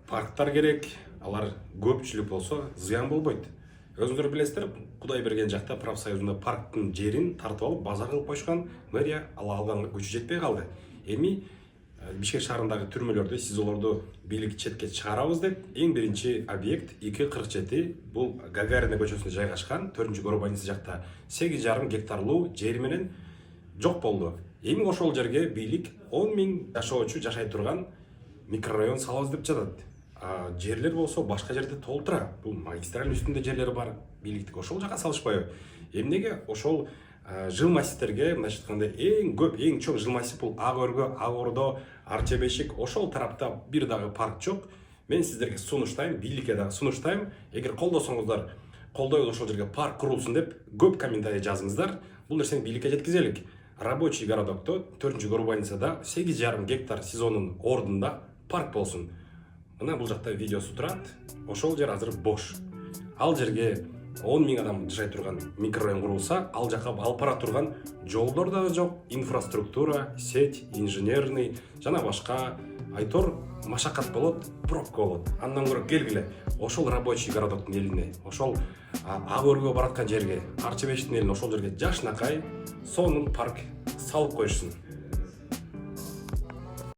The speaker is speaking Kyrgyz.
парктар керек, алар көпчүлүк болсо зыян болбойт. Өзүңөр билесиздер, Кудай берген жакта профсоюзунда парктын жерин тартып алып базар кылып коюшкан, мэрия алганга күчү жетпей калды. Эми Бишкек шаарындагы түрмөлөрдү, СИЗОлорду бийлик четке чыгарабыз деп, эң биринчи объект 247 бул Гагарина көчөсүндө жайгашкан 4-көр больница жакта 8,5 гектарлуу жери менен жок болду. Эми ошол жерге бийлик 10 000 жашоочу жашай турган микрорайон салабыз деп жатат. Жерлер болсо башка жерде толтура. Бул магистраль үстүндө жерлер бар. Бийликтик ошол жака салышпайбы? Эмнеге ошол жыл массивтерге, мындайча айтканда, эң көп, эң чоң жыл массив бул Ак өргө, Ак Ордо, Арча Бешик, ошол тарапта бир дагы парк жок. Мен сиздерге сунуштайм, бийликке дагы сунуштайм. Эгер колдосоңуздар, колдойбуз ошол жерге парк курулсун деп көп комментарий жазыңыздар. Бул нерсени бийликке жеткизелик. Рабочий городокто 4-көр больницада 8,5 гектар СИЗОнун ордунда парк болсун. Мына бул жакта видеосу турат. Ошол жер азыр бош. Ал жерге 10 000 адам жашай турган микрорайон курулса, ал жака алып бара турган жолдор дагы жок, инфраструктура, сеть, инженерный жана башка айтор машакат болот, пробка болот. Андан көрө келгиле ошол рабочий городоктун элине, ошол Ак өргө бараткан жерге, Арча Бешиктин элине ошол жерге жашынакай сонун парк салып коюшсун.